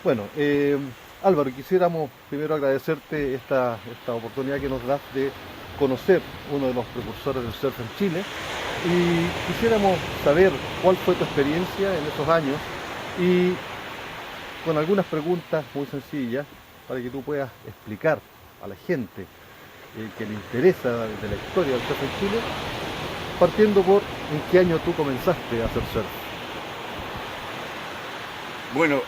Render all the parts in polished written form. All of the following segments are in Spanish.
Bueno, Álvaro, quisiéramos primero agradecerte esta oportunidad que nos das de conocer uno de los precursores del surf en Chile y quisiéramos saber cuál fue tu experiencia en esos años y con algunas preguntas muy sencillas para que tú puedas explicar a la gente que le interesa de la historia del surf en Chile, partiendo por en qué año tú comenzaste a hacer surf. Bueno,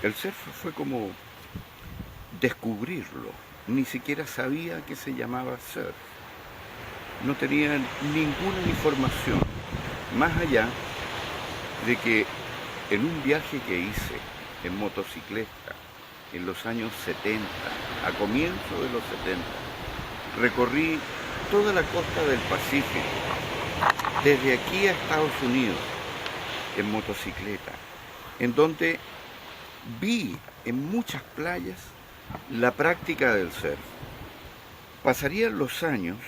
el surf fue como descubrirlo. Ni siquiera sabía que se llamaba surf. No tenía ninguna información, más allá de que en un viaje que hice en motocicleta en los años 70, a comienzos de los 70, recorrí toda la costa del Pacífico, desde aquí a Estados Unidos, en motocicleta, en donde vi en muchas playas la práctica del surf. Pasarían los años,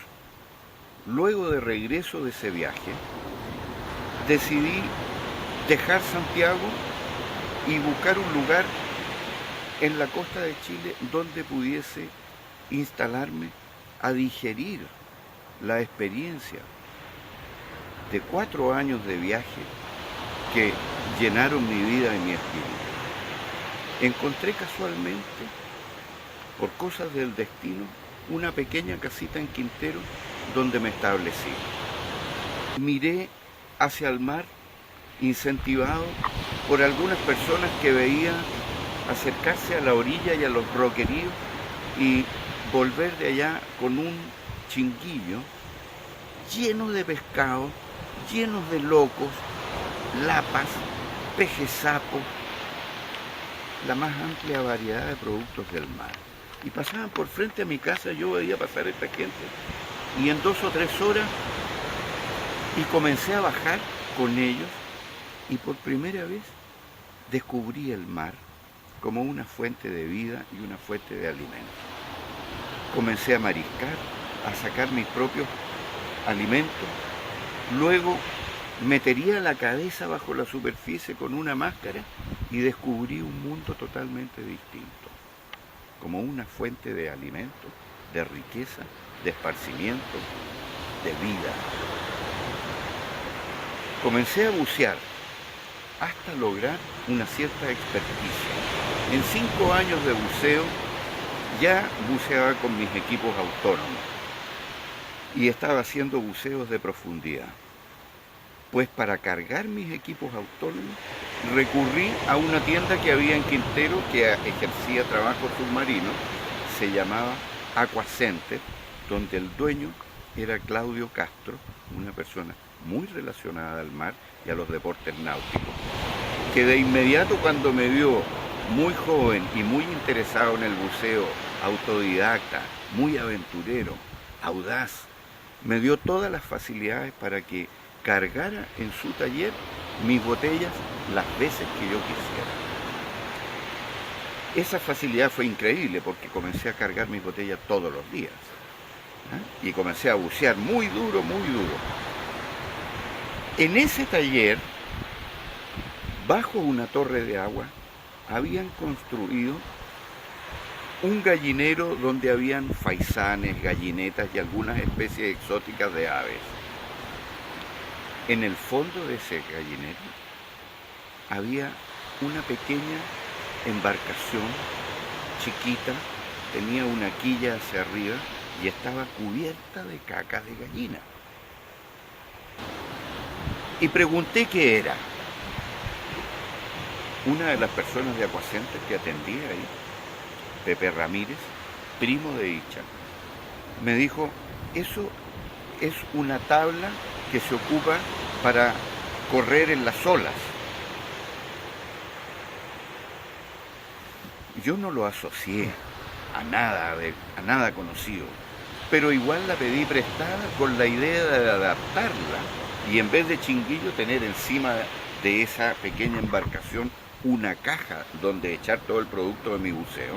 luego de regreso de ese viaje, decidí dejar Santiago y buscar un lugar en la costa de Chile donde pudiese instalarme a digerir la experiencia de 4 años de viaje que llenaron mi vida y mi espíritu. Encontré casualmente, por cosas del destino, una pequeña casita en Quintero donde me establecí. Miré hacia el mar, incentivado por algunas personas que veía acercarse a la orilla y a los roqueríos y volver de allá con un chinguillo lleno de pescado, llenos de locos, lapas, pejes sapo, la más amplia variedad de productos del mar. Y pasaban por frente a mi casa, yo veía pasar a esta gente, y en 2 o 3 horas, y comencé a bajar con ellos, y por primera vez descubrí el mar como una fuente de vida y una fuente de alimento. Comencé a mariscar, a sacar mis propios alimentos, luego metería la cabeza bajo la superficie con una máscara y descubrí un mundo totalmente distinto, como una fuente de alimento, de riqueza, de esparcimiento, de vida. Comencé a bucear hasta lograr una cierta experticia. En 5 años de buceo ya buceaba con mis equipos autónomos y estaba haciendo buceos de profundidad. Pues para cargar mis equipos autónomos recurrí a una tienda que había en Quintero que ejercía trabajo submarino, se llamaba Aquacenter, donde el dueño era Claudio Castro, una persona muy relacionada al mar y a los deportes náuticos, que de inmediato cuando me vio muy joven y muy interesado en el buceo, autodidacta, muy aventurero, audaz, me dio todas las facilidades para que cargara en su taller mis botellas las veces que yo quisiera. Esa facilidad fue increíble porque comencé a cargar mis botellas todos los días, ¿eh? Y comencé a bucear muy duro, muy duro. En ese taller, bajo una torre de agua, habían construido un gallinero donde habían faisanes, gallinetas y algunas especies exóticas de aves. En el fondo de ese gallinero había una pequeña embarcación chiquita, tenía una quilla hacia arriba y estaba cubierta de caca de gallina. Y pregunté qué era. Una de las personas de Aquacenter que atendía ahí, Pepe Ramírez, primo de Icha, me dijo, eso es una tabla que se ocupa para correr en las olas. Yo no lo asocié a nada conocido, pero igual la pedí prestada con la idea de adaptarla y en vez de chinguillo tener encima de esa pequeña embarcación una caja donde echar todo el producto de mi buceo,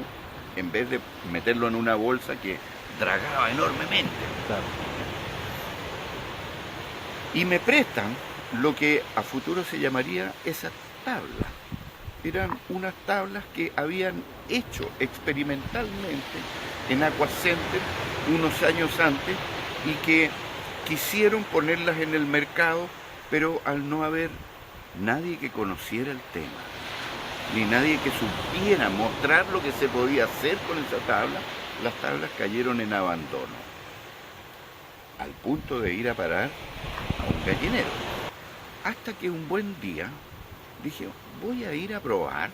en vez de meterlo en una bolsa que dragaba enormemente. Claro. Y me prestan lo que a futuro se llamaría esa tabla. eran unas tablas que habían hecho experimentalmente en Aqua Center unos años antes y que quisieron ponerlas en el mercado, pero al no haber nadie que conociera el tema, ni nadie que supiera mostrar lo que se podía hacer con esa tabla, las tablas cayeron en abandono, al punto de ir a parar a un gallinero. Hasta que un buen día dije, voy a ir a probar,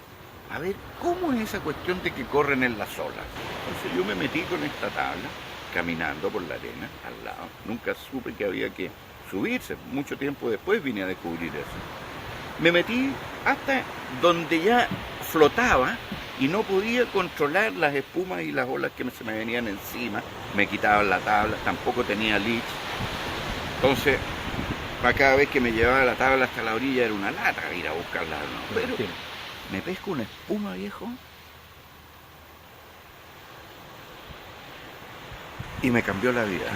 a ver cómo es esa cuestión de que corren en las olas. Entonces yo me metí con esta tabla, caminando por la arena, al lado. Nunca supe que había que subirse. Mucho tiempo después vine a descubrir eso. Me metí hasta donde ya flotaba y no podía controlar las espumas y las olas que se me venían encima. Me quitaban la tabla, tampoco tenía leech. Entonces, cada vez que me llevaba la tabla hasta la orilla era una lata ir a buscarla. ¿No? Pero me pesco una espuma, viejo, y me cambió la vida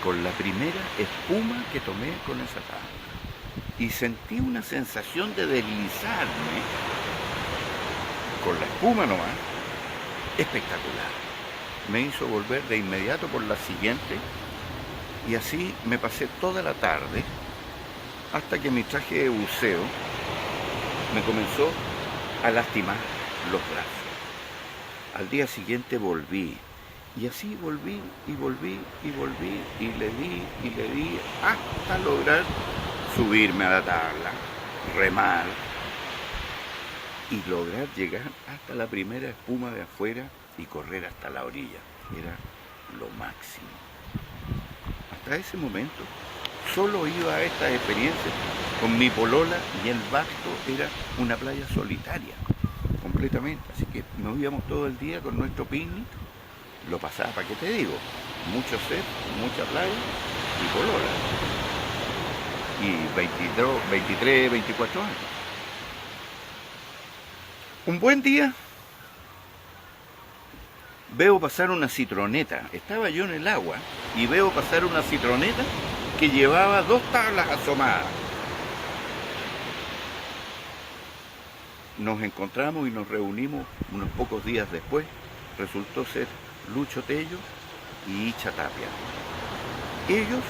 con la primera espuma que tomé con esa tabla. Y sentí una sensación de deslizarme con la espuma nomás, espectacular. Me hizo volver de inmediato por la siguiente y así me pasé toda la tarde hasta que mi traje de buceo me comenzó a lastimar los brazos. Al día siguiente volví. Y así volví y volví y volví y le di hasta lograr subirme a la tabla, remar y lograr llegar hasta la primera espuma de afuera y correr hasta la orilla. Era lo máximo. Hasta ese momento solo iba a estas experiencias con mi polola y el Basto era una playa solitaria, completamente. Así que nos íbamos todo el día con nuestro picnic. Lo pasaba, ¿para qué te digo? Mucho set, mucha playa y polola. Y 23, 24 años. Un buen día veo pasar una citroneta. Estaba yo en el agua y veo pasar una citroneta que llevaba 2 tablas asomadas. Nos encontramos y nos reunimos unos pocos días después. Resultó ser Lucho Tello y Icha Tapia. Ellos,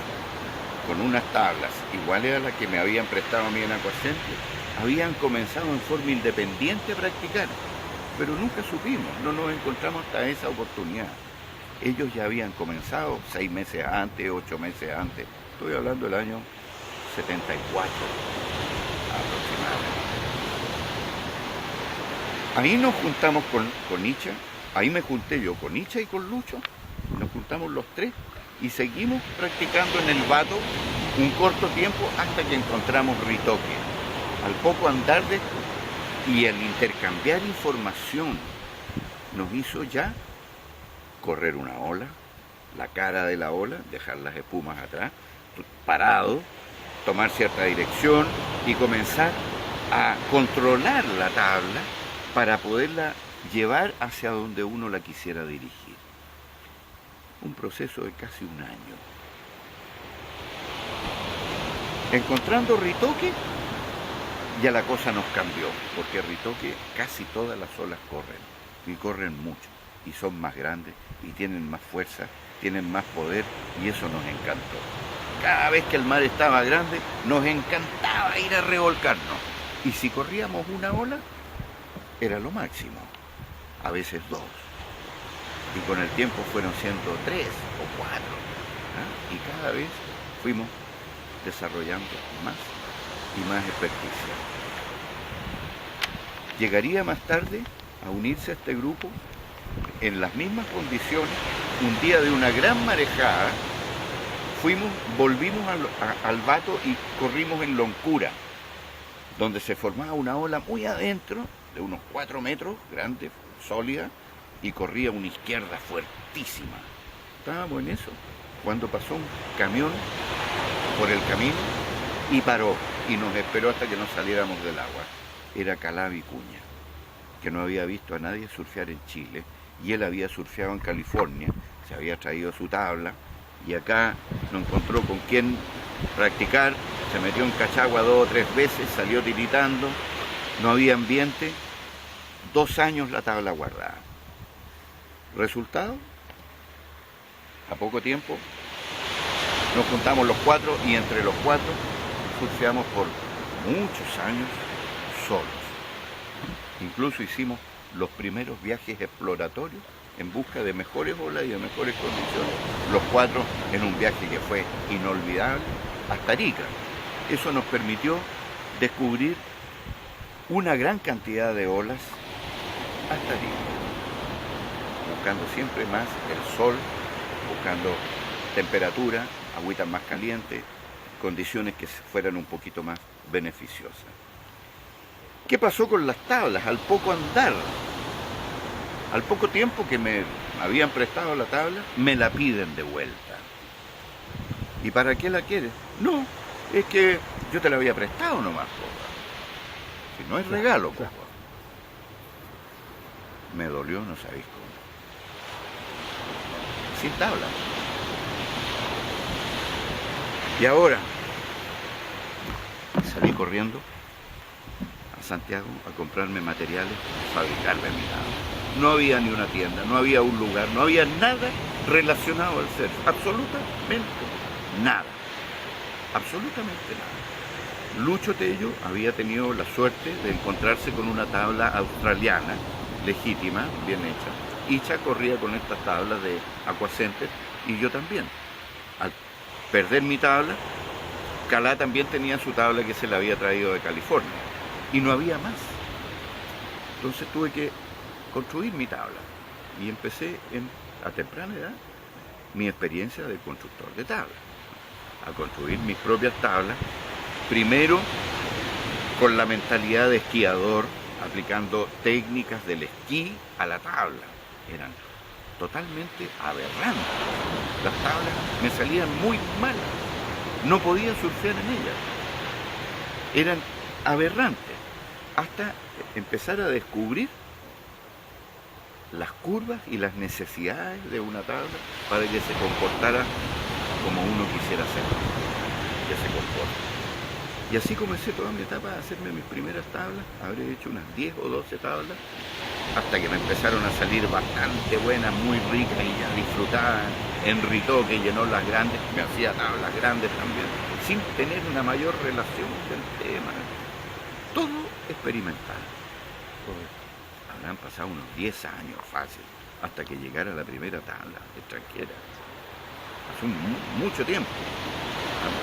con unas tablas iguales a las que me habían prestado a mí en Aqua Center, habían comenzado en forma independiente a practicar, pero nunca supimos, no nos encontramos hasta esa oportunidad. Ellos ya habían comenzado 6 meses antes, 8 meses antes, estoy hablando del año 74 aproximadamente. Ahí nos juntamos con Icha. Ahí me junté yo con Icha y con Lucho, nos juntamos los 3 y seguimos practicando en el Bato un corto tiempo hasta que encontramos Ritoque. Al poco andar de esto y al intercambiar información nos hizo ya correr una ola, la cara de la ola, dejar las espumas atrás, parado, tomar cierta dirección y comenzar a controlar la tabla para poderla llevar hacia donde uno la quisiera dirigir. Un proceso de casi un año. Encontrando Ritoque, ya la cosa nos cambió, porque Ritoque casi todas las olas corren, y corren mucho, y son más grandes, y tienen más fuerza, tienen más poder, y eso nos encantó. Cada vez que el mar estaba grande, nos encantaba ir a revolcarnos, y si corríamos una ola, era lo máximo. A veces 2, y con el tiempo fueron siendo 3 o 4, ¿eh? Y cada vez fuimos desarrollando más y más experticia. Llegaría más tarde a unirse a este grupo en las mismas condiciones. Un día de una gran marejada volvimos al Bato y corrimos en Loncura, donde se formaba una ola muy adentro de unos 4 metros, grande, sólida, y corría una izquierda fuertísima. Estábamos en eso cuando pasó un camión por el camino y paró y nos esperó hasta que nos saliéramos del agua. Era Calá Vicuña, que no había visto a nadie surfear en Chile, y él había surfeado en California, se había traído su tabla y acá no encontró con quién practicar, se metió en Cachagua 2 o 3 veces, salió tiritando, no había ambiente 2 años la tabla guardada. Resultado, a poco tiempo nos juntamos los 4 y entre los 4 surfeamos por muchos años solos. Incluso hicimos los primeros viajes exploratorios en busca de mejores olas y de mejores condiciones. Los 4 en un viaje que fue inolvidable hasta Arica. Eso nos permitió descubrir una gran cantidad de olas hasta Arica, buscando siempre más el sol, buscando temperatura, agüitas más calientes, condiciones que fueran un poquito más beneficiosas. ¿Qué pasó con las tablas? Al poco andar, al poco tiempo que me habían prestado la tabla, me la piden de vuelta. ¿Y para qué la quieres? No, es que yo te la había prestado nomás, po. Si no es regalo, po. Me dolió, no sabéis cómo. Sin tabla. Y ahora salí corriendo a Santiago a comprarme materiales para fabricarme mi tabla. No había ni una tienda, no había un lugar, no había nada relacionado al surf. Absolutamente nada. Absolutamente nada. Lucho Tello había tenido la suerte de encontrarse con una tabla australiana, legítima, bien hecha. Icha corría con estas tablas de Aquacenter y yo también. Al perder mi tabla, Calá también tenía su tabla que se la había traído de California y no había más. Entonces tuve que construir mi tabla y empecé a temprana edad mi experiencia de constructor de tablas, a construir mis propias tablas, primero con la mentalidad de esquiador, aplicando técnicas del esquí a la tabla. Eran totalmente aberrantes. Las tablas me salían muy malas, no podía surfear en ellas. Eran aberrantes, hasta empezar a descubrir las curvas y las necesidades de una tabla para que se comportara como uno quisiera hacer, que se comporte. Y así comencé toda mi etapa a hacerme mis primeras tablas. Habré hecho unas 10 o 12 tablas, hasta que me empezaron a salir bastante buenas, muy ricas y ya disfrutadas. Enritó, que llenó las grandes, me hacía tablas grandes también, sin tener una mayor relación del tema. Todo experimental. Habrán pasado unos 10 años fácil, hasta que llegara la primera tabla extranjera. Hace mucho tiempo.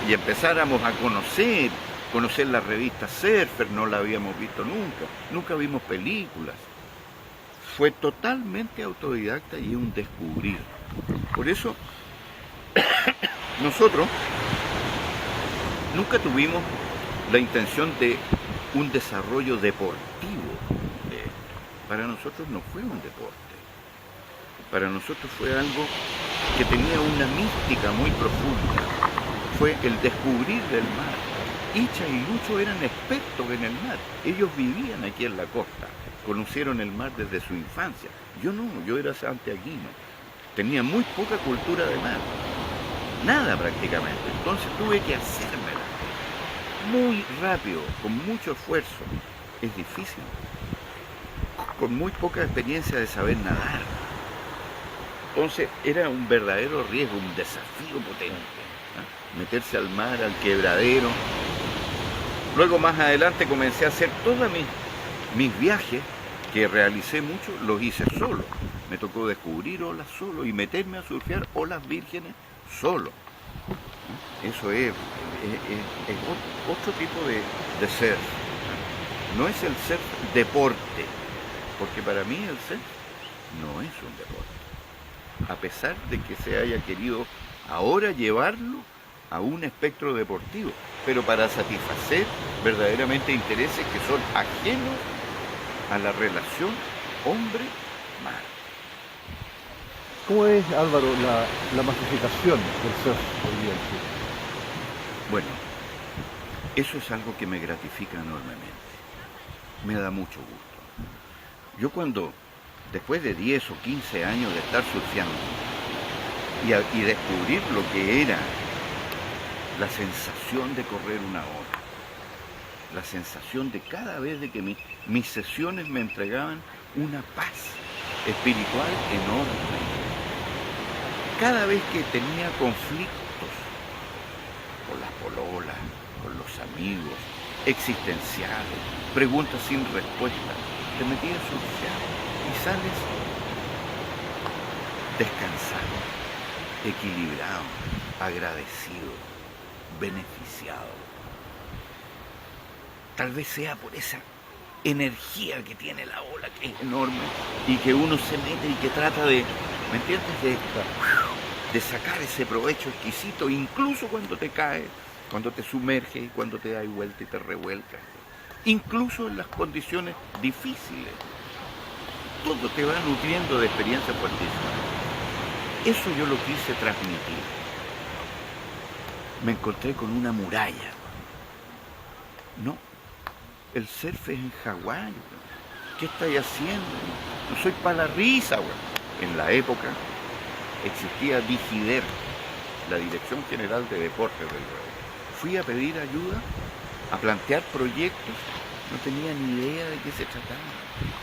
Y empezáramos a conocer las revistas Surfer, no la habíamos visto nunca vimos películas. Fue totalmente autodidacta y un descubrir. Por eso, nosotros nunca tuvimos la intención de un desarrollo deportivo de esto. Para nosotros no fue un deporte. Para nosotros fue algo que tenía una mística muy profunda. Fue el descubrir del mar. Icha y Lucho eran expertos en el mar. Ellos vivían aquí en la costa. Conocieron el mar desde su infancia. Yo no, yo era santiaguino. Tenía muy poca cultura de mar. Nada prácticamente. Entonces tuve que hacérmela. Muy rápido, con mucho esfuerzo. Es difícil. Con muy poca experiencia de saber nadar. Entonces era un verdadero riesgo, un desafío potente. Meterse al mar, al quebradero. Luego más adelante comencé a hacer todos mis viajes, que realicé mucho, los hice solo. Me tocó descubrir olas solo y meterme a surfear olas vírgenes solo. Eso es otro tipo de surf. No es el surf deporte, porque para mí el surf no es un deporte. A pesar de que se haya querido ahora llevarlo a un espectro deportivo, pero para satisfacer verdaderamente intereses que son ajenos a la relación hombre-mar. ¿Cómo es, Álvaro, la masificación del surf hoy día en Chile? Bueno, eso es algo que me gratifica enormemente. Me da mucho gusto. Yo después de 10 o 15 años de estar surfeando y descubrir lo que era la sensación de correr una ola, la sensación de cada vez de que mis sesiones me entregaban una paz espiritual enorme. Cada vez que tenía conflictos con las pololas, con los amigos, existenciales, preguntas sin respuesta, te metías a surfear y sales descansado, equilibrado, agradecido, beneficiado. Tal vez sea por esa energía que tiene la ola, que es enorme, y que uno se mete y que trata de, ¿me entiendes?, de sacar ese provecho exquisito, incluso cuando te caes, cuando te sumerges, cuando te das vuelta y te revuelcas, incluso en las condiciones difíciles. Todo te va nutriendo de experiencias fuertísimas. Eso yo lo quise transmitir. Me encontré con una muralla. No, el surf es en Hawái. ¿Qué estáis haciendo? No soy para la risa, güey. En la época existía DIGIDER, la Dirección General de Deportes del Uruguay. Fui a pedir ayuda, a plantear proyectos, no tenía ni idea de qué se trataba.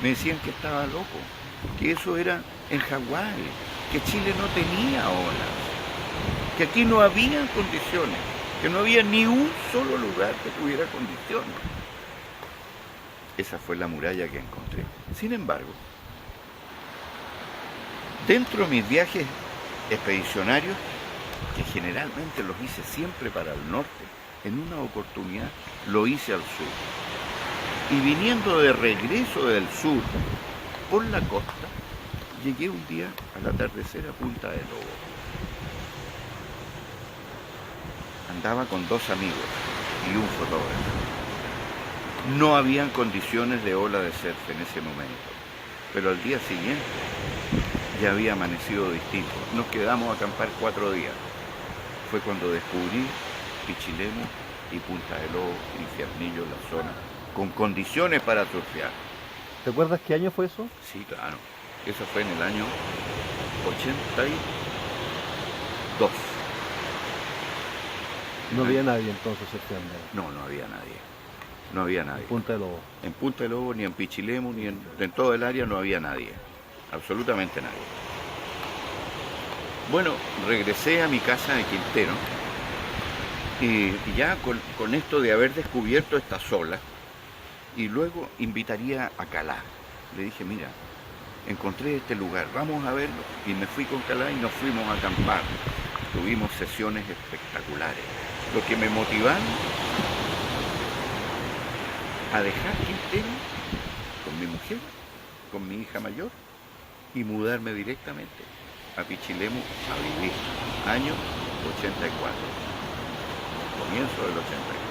Me decían que estaba loco, que eso era en Hawái, que Chile no tenía olas, que aquí no había condiciones, que no había ni un solo lugar que tuviera condiciones. Esa fue la muralla que encontré. Sin embargo, dentro de mis viajes expedicionarios, que generalmente los hice siempre para el norte, en una oportunidad lo hice al sur. Y viniendo de regreso del sur, por la costa, llegué un día al atardecer a Punta del Lobo. Andaba con 2 amigos y un fotógrafo. No habían condiciones de ola de surf en ese momento, pero al día siguiente ya había amanecido distinto. Nos quedamos a acampar 4 días. Fue cuando descubrí Pichilemu y Punta del Lobo, Infiernillo, la zona, con condiciones para surfear. ¿Te acuerdas qué año fue eso? Sí, claro. Eso fue en el año 82. No había nadie entonces surfeando. No, no había nadie. No había nadie. En Punta del Lobo. En Punta del Lobo, ni en Pichilemu, ni en todo el área no había nadie. Absolutamente nadie. Bueno, regresé a mi casa de Quintero y ya con esto de haber descubierto estas olas, y luego invitaría a Calá. Le dije, mira, encontré este lugar, vamos a verlo. Y me fui con Calá y nos fuimos a acampar. Tuvimos sesiones espectaculares. Lo que me motivaron a dejar Quintero con mi mujer, con mi hija mayor, y mudarme directamente a Pichilemu a vivir. Año 84. Comienzo del 84.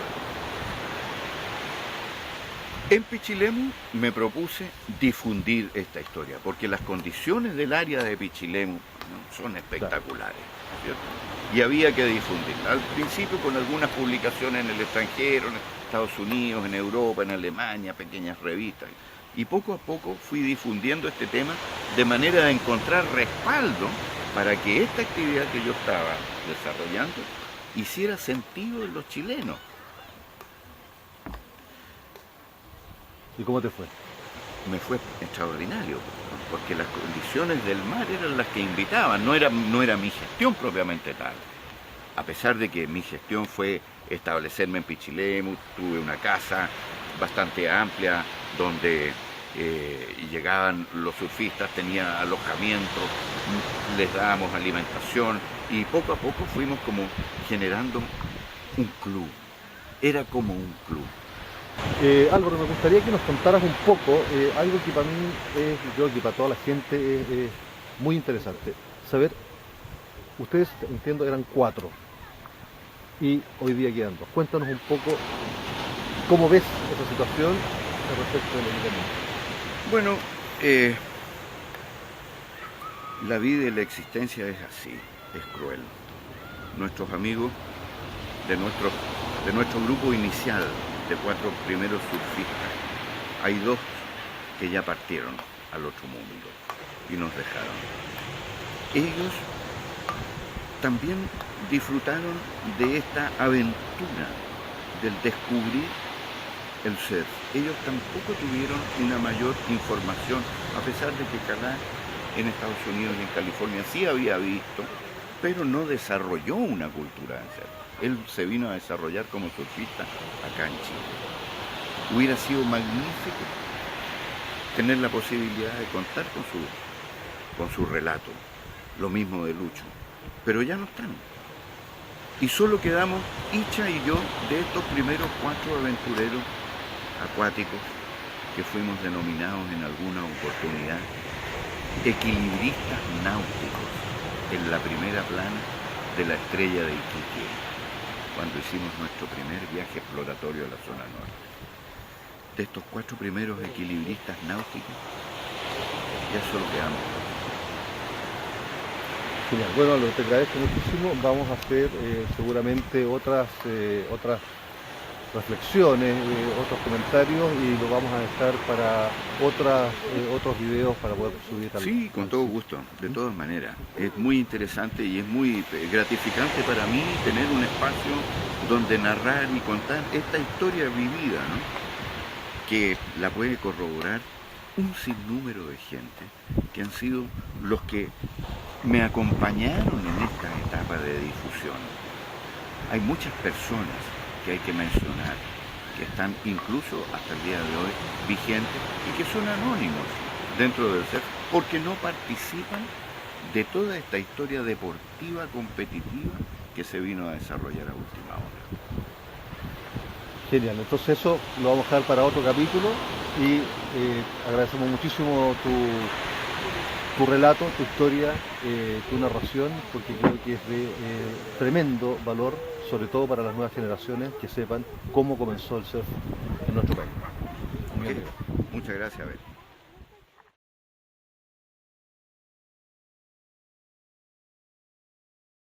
En Pichilemu me propuse difundir esta historia, porque las condiciones del área de Pichilemu, ¿no?, son espectaculares, ¿cierto? Y había que difundirla. Al principio con algunas publicaciones en el extranjero, en Estados Unidos, en Europa, en Alemania, pequeñas revistas. Y poco a poco fui difundiendo este tema de manera de encontrar respaldo para que esta actividad que yo estaba desarrollando hiciera sentido en los chilenos. ¿Y cómo te fue? Me fue extraordinario, porque las condiciones del mar eran las que invitaban, no era mi gestión propiamente tal. A pesar de que mi gestión fue establecerme en Pichilemu, tuve una casa bastante amplia donde llegaban los surfistas, tenía alojamiento, les dábamos alimentación y poco a poco fuimos como generando un club. Era como un club. Álvaro, me gustaría que nos contaras un poco algo que para mí es, y creo que para toda la gente es muy interesante. Saber, ustedes, entiendo, eran 4 y hoy día quedan 2. Cuéntanos un poco cómo ves esa situación respecto de lo que tenemos. Bueno, la vida y la existencia es así, es cruel. Nuestros amigos de nuestro grupo inicial, de 4 primeros surfistas, hay 2 que ya partieron al otro mundo y nos dejaron. Ellos también disfrutaron de esta aventura del descubrir el surf. Ellos tampoco tuvieron una mayor información, a pesar de que Calá en Estados Unidos y en California sí había visto, pero no desarrolló una cultura de surf. Él se vino a desarrollar como surfista acá en Chile. Hubiera sido magnífico tener la posibilidad de contar con su relato, lo mismo de Lucho, pero ya no están. Y solo quedamos Icha y yo de estos primeros 4 aventureros acuáticos que fuimos denominados en alguna oportunidad equilibristas náuticos en la primera plana de la estrella de Iquique, cuando hicimos nuestro primer viaje exploratorio a la zona norte. De estos 4 primeros equilibristas náuticos, ya solo quedamos. Genial. Bueno, Álvaro, te agradezco muchísimo. Vamos a hacer seguramente otras reflexiones, otros comentarios y lo vamos a dejar para otros videos para poder subir también. Sí, con todo gusto, de todas maneras. Es muy interesante y es muy gratificante para mí tener un espacio donde narrar y contar esta historia vivida, ¿no? Que la puede corroborar un sinnúmero de gente que han sido los que me acompañaron en esta etapa de difusión. Hay muchas personas que hay que mencionar, que están incluso hasta el día de hoy vigentes y que son anónimos dentro del surf porque no participan de toda esta historia deportiva competitiva que se vino a desarrollar a última hora. Genial, entonces eso lo vamos a dejar para otro capítulo y agradecemos muchísimo tu relato, tu historia, tu narración, porque creo que es de tremendo valor, sobre todo para las nuevas generaciones que sepan cómo comenzó el surf en nuestro país. Okay. Muchas gracias, Abel.